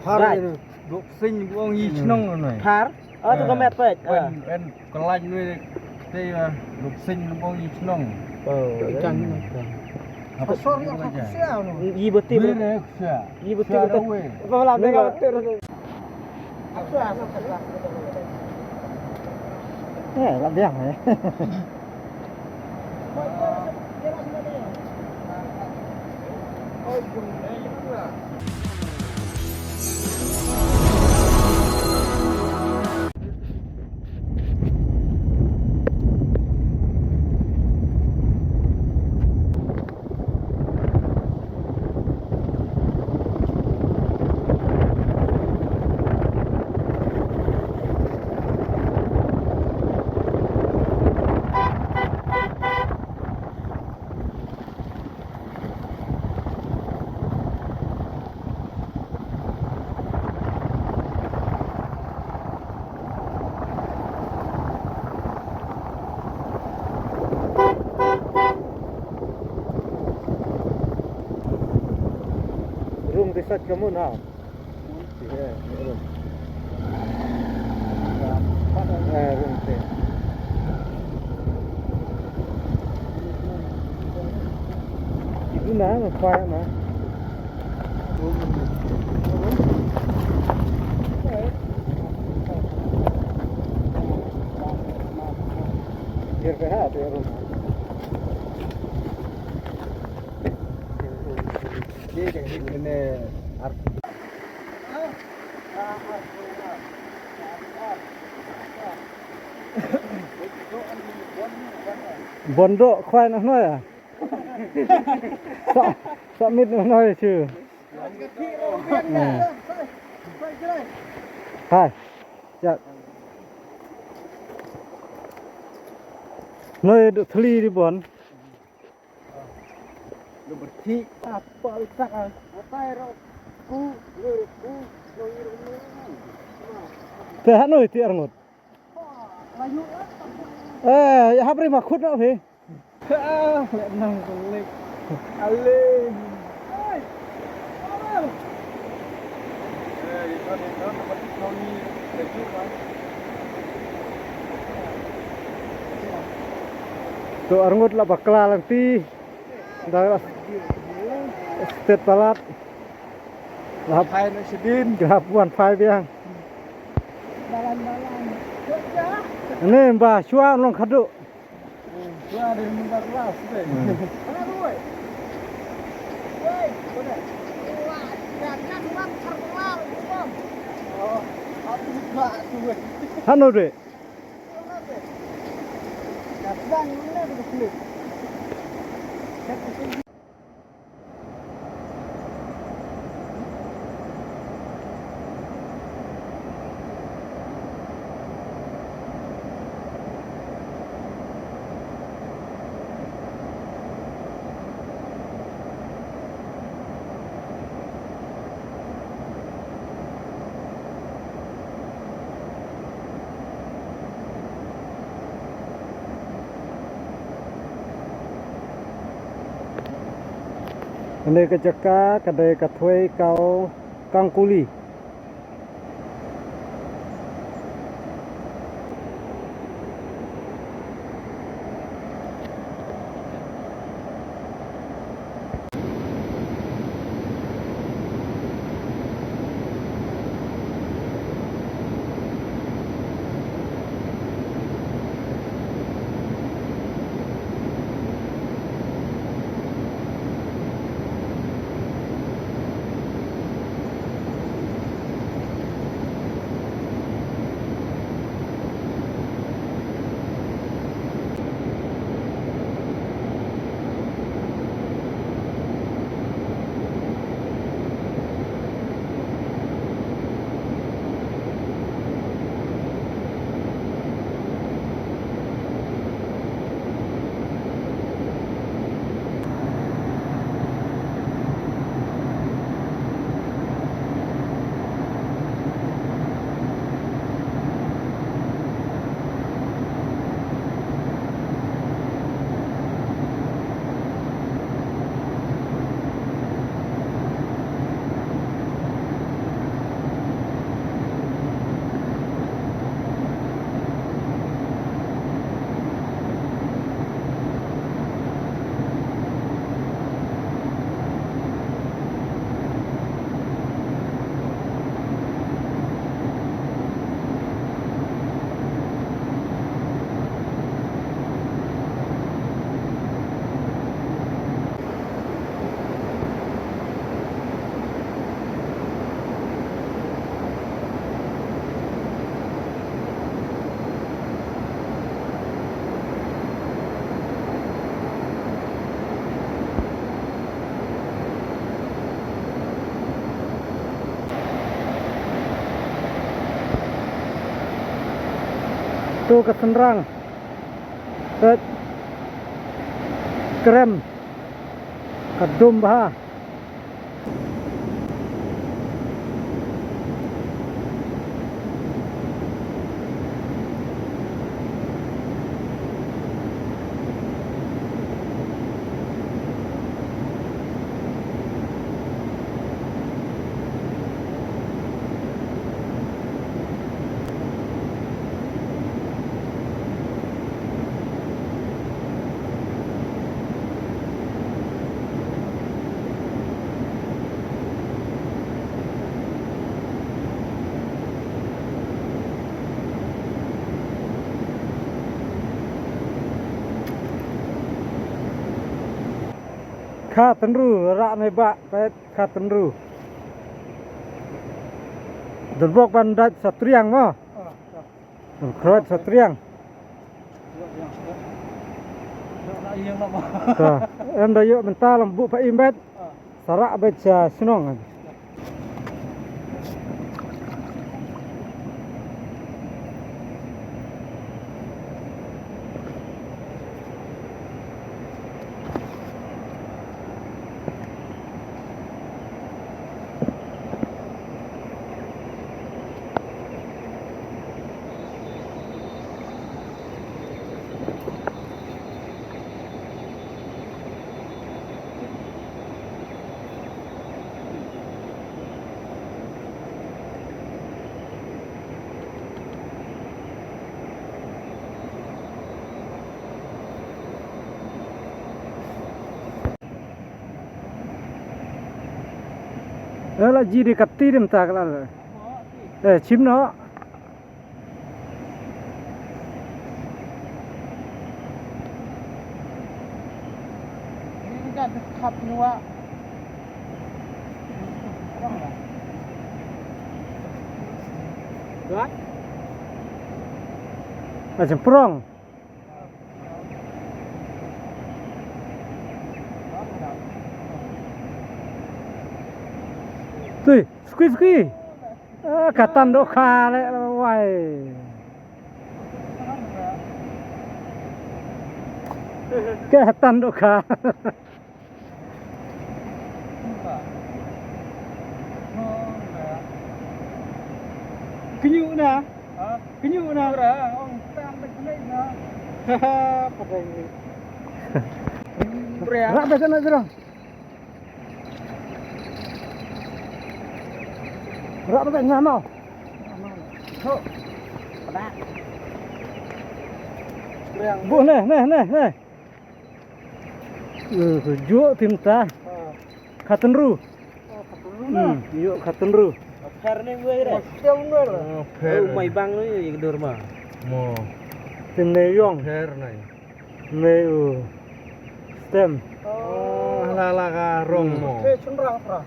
Har Duk sinh buông y nông rồi này. Har tu ka met pek. En kelaj nuôi teh duk sinh buông y nông. Ikan Apa sorry apa siapa no? Yi beti. Bere siapa? Yi beti betul. Apa malam dia kau betul. Làm việc này. Room research kamu now. Yeah, room. Room teh. Itu mana quiet mah. Biar sehat ya room. Ini Bondok khoai nó nói à? Sợ mít nó nói chứ. Hai. Dạ. Nơi được thli đi bốn. berarti apa letak apa ku Thế hát nổi tiện ngột. Hát đi mà khút nữa thế. lẹ nang con lek ale Tuh arngut lah bakla lanti. Dah state palat. Lahap hai nó sedin gahap buan phai biang. dalan Ini mbah chua long khadu. gua ada minta kelas deh mana gue woi mana wah jangan uang terkenal oh aku lupa tuh Hano deh. kadang mana begitu Ini kejaka kadai katwei kau kangkuli. tu kesenrang ket krem kedum bah kha tenru rak mai bak pet kha tenru derbok bandat satriang mo kroat satriang ta em da yo mental lembu pa imbet sarak baca senong là gì đi cắt tí điểm ta cái là để chim nó ini kan dekat nua là chim prong tui squeeze katan do kha le wai katan do kha kenyu na kenyu na ra ông tam bên đây na padang ni rak ba sana jero rak ba nya mau bu neh ju tim ta khatenru yuk khatenru fer ni gue re sel gue fer mai bang ni dur mah mo tim ne yong fer này ne stem la ka rong mo senrang fra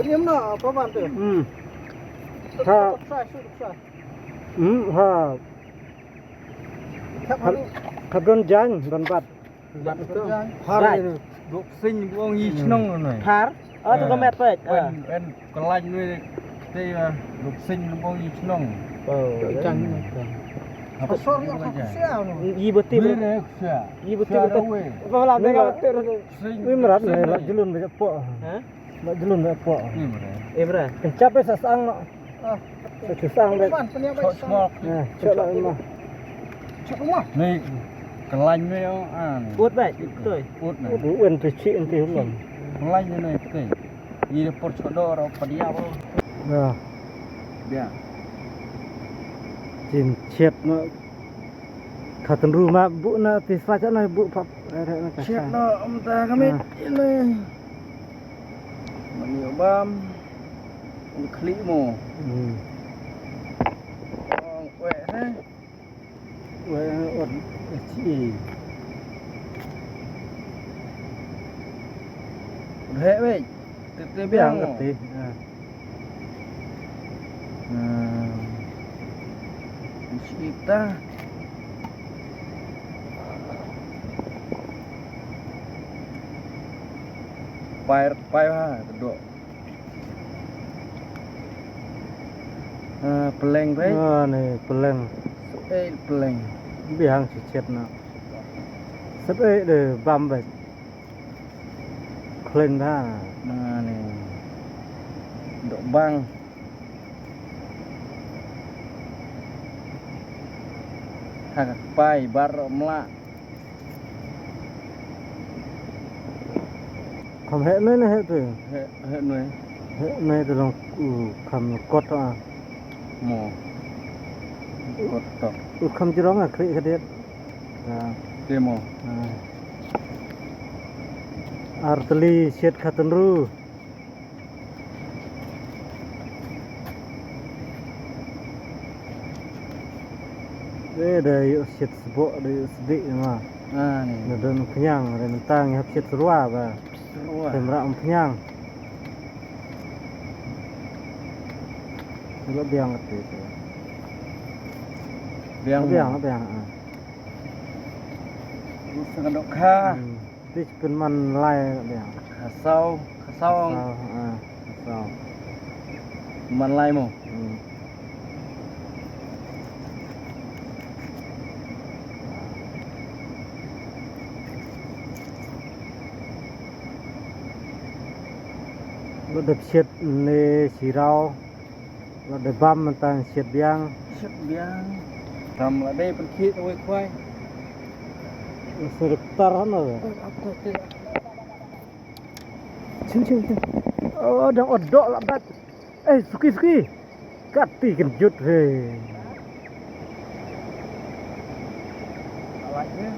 Niệm nó có bạn tưởng. Ha. Ha. Kabron jan don bat. Bat itu. Har. Duk sing buang yi chnong rồi. Har. Tu có mệt vậy. En kelaj ni tei duk sing buang yi chnong. Cang. Apa sorry apa siao no. Yi betul. Yi betul. Apa làm đây các Ui merat này là jelun với po. Hả? Là jelun với po. Em ra. Kencap sa sang no. Sa sang đây. Nah, cok lại mà. Ni kelaj ni an. Út vậy, tôi. Út này. Út uẩn tôi chị thì không làm. Kelaj ni ni tei. Yi por chodor padia apa. Nah. Dia. Jin chet nó khaten rumah bu na ti saja na bu pap chet no ta kami ini mani obam kli mo we ha we od chi he we te biang ti kita pai ha kedok peleng đấy. Này peleng. Peleng. Biang chỉ chết nó. Sắp ấy để băm về. Kling ra. Nah nih. Độ băng. Hak pai bar mla. Không hệ nữa hệ từ. Hệ nuôi. Hệ này từ lòng cầm cột à. Mò. Cột tóc. Không chỉ đó là khỉ cái đấy. Dia mò. Arteli siat khatan ru. Đây siat sebok đây sedik mah. Nih. Dan kenyang dan mentang hab siat serua ba. Semrak kenyang. Kalau biang itu. Biang. Sangat dok kah. This pun man lai biang. Kasau. Man lai mo. Lo đập siết le chỉ rau. Lo đập băm man tang siết biang. Ram lại đây phân khít ôi khoai. Serektar rồi. Cing. Đang odok lah bat. Suki. Kati kejut he. Alatnya.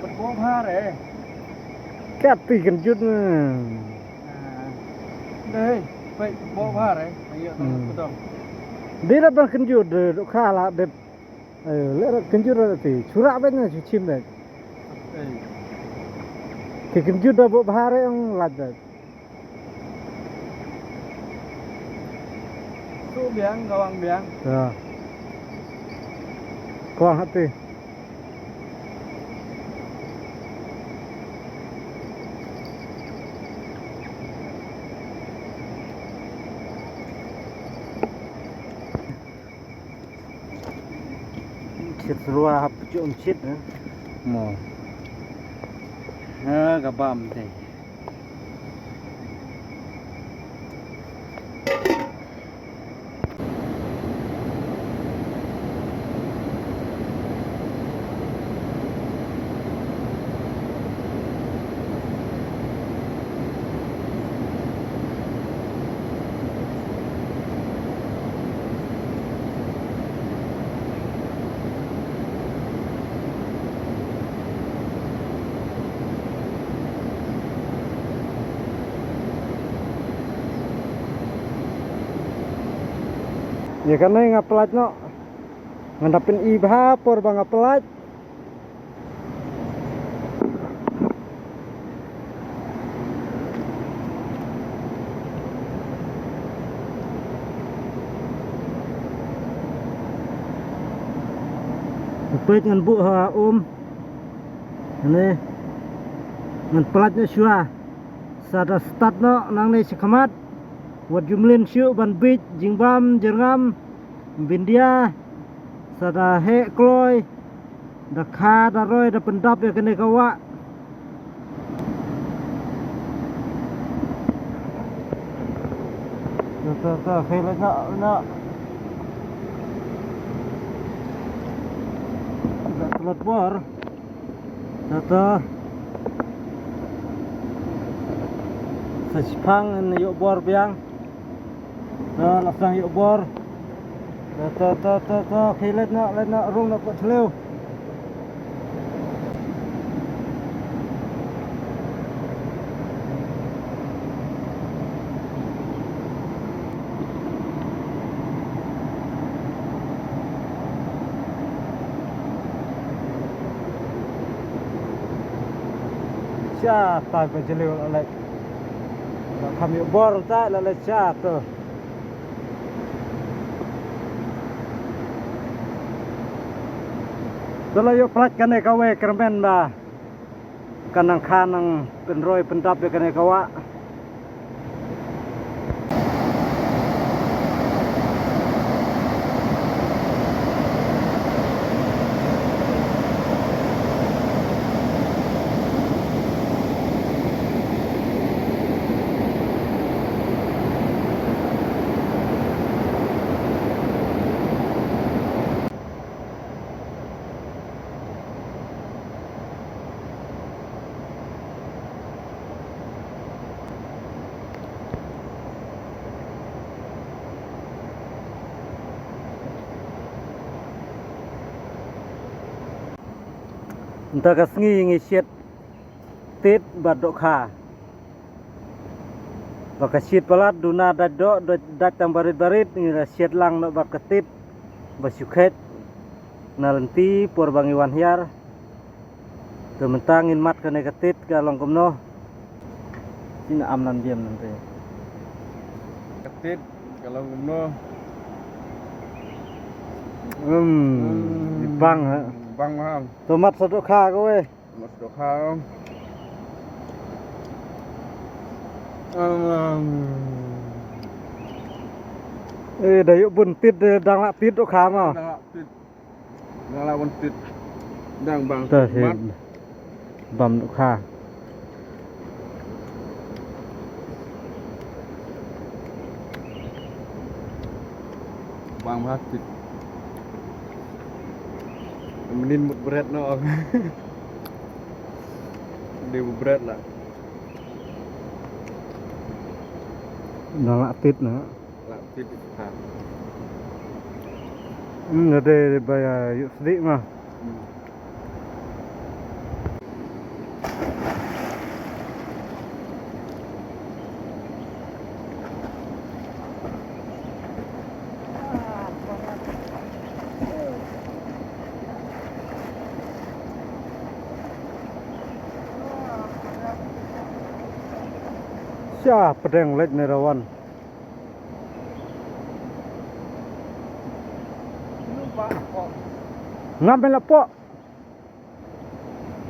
Berbom hari. Kati kejut Đây, vậy bom hari. Ayo betul. Dia datang kejut dok kalah dep. Lera kejut tu. Curak banyak cucim dek. Kejut dah buat bahare yang ladat. Su biang, gawang biang. Ya. Kuang hati. Chit serua hap cuci chit. Mò. Gabam thế. Ya karena ngapelat no ngadapin ibhapor bang ngapelat. Peit ngan bu ha ini ngan pelatnya syua sada start no nang ne sekamat wat jumlin syu ban bit jingbam jerngam bindia sada he kloy da kha da roy da pendap ya kene kawa ta khela na da telat bor ta sejpang yuk bor biang. Dah langsung yuk bor. Khilet nak rung nak buat seleu. Siapa berjeleu oleh kami bor tak lalu jatuh. Kalau yuk pelat kan kawe kermen bah kanang penroy pendap kan kawa Entah kasngi ngisiat tit badok kha. Bakasit palat duna dadok dat tang barit-barit ngira siat lang no bak ketit basukhet nalenti por bangiwan hiar kementangin mat kene ketit kalong komno sina amnan diam nanti ketit kalau ngomno bang ha bang mahal tomat sadok kha kowe mas dokha dayuk pun tit dang lak tit dok kha ma nang lawan tit dang bang tah mat bam dok kha bang mat tit menin mut berat no dia berat lah dang lak tit na lah tit ha ada bayar yuk sedik mah Syah pedang lek nerawan. Ngambil lah pok.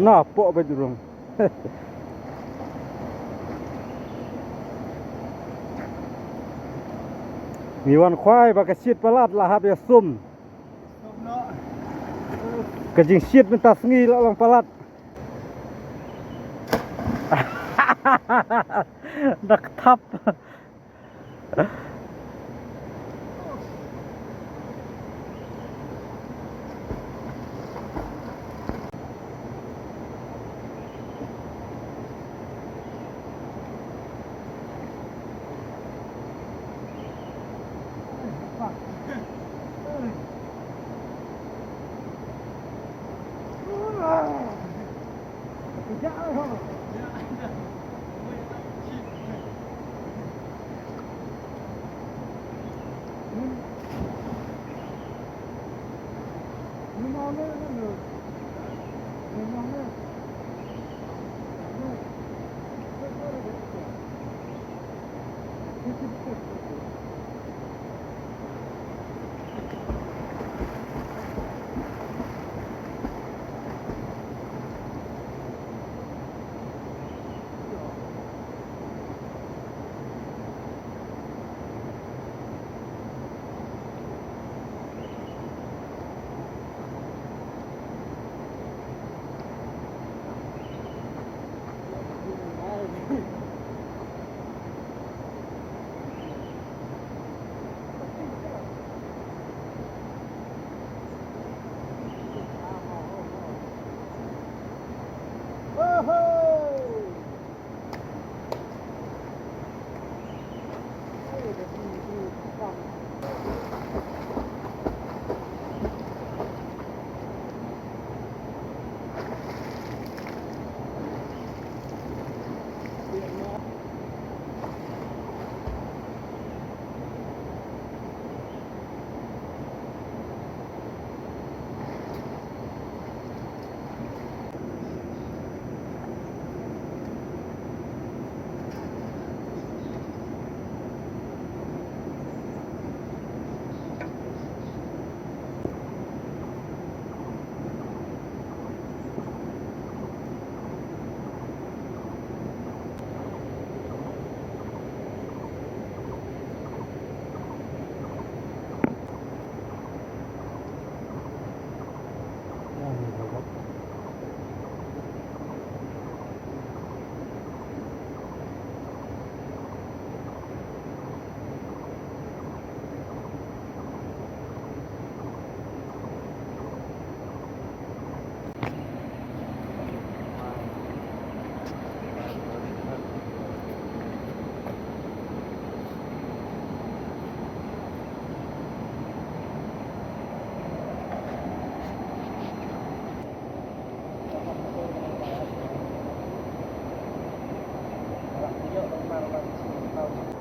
Nah pok bejurung. Miwan kwai pakai shit palat lah habis sum. Kejing shit minta sengi lah orang palat. Dah ketap.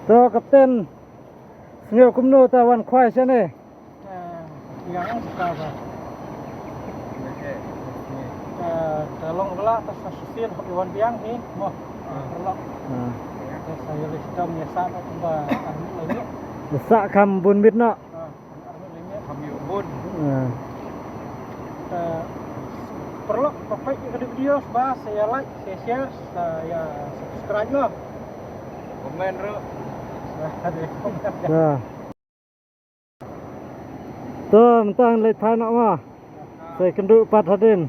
Tuh kapten Sengil kumno tawan kwai sini. Yang suka apa? Tolong pula atas asisten Iwan Biang nih, mau perlu. Saya listam nyesa nak tambah army lagi. Besak kam bun mit no. Army lagi kami ubun. Perlu pakai ke video bahas saya like, saya share, saya subscribe no. Komen ro. Nah. Tuh, mentang leit phai nak mah. Saya kenduk pat hadin.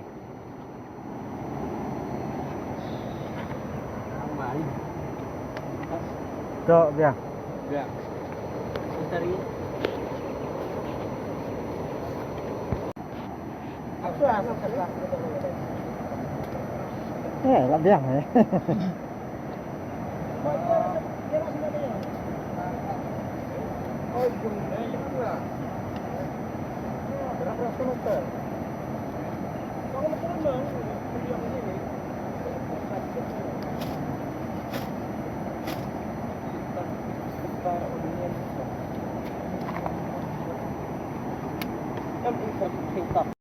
Cok biang. Ya. Cari. Lah biang eh. Oh, gimana? Berapa kilometer? Kalau mau pulang,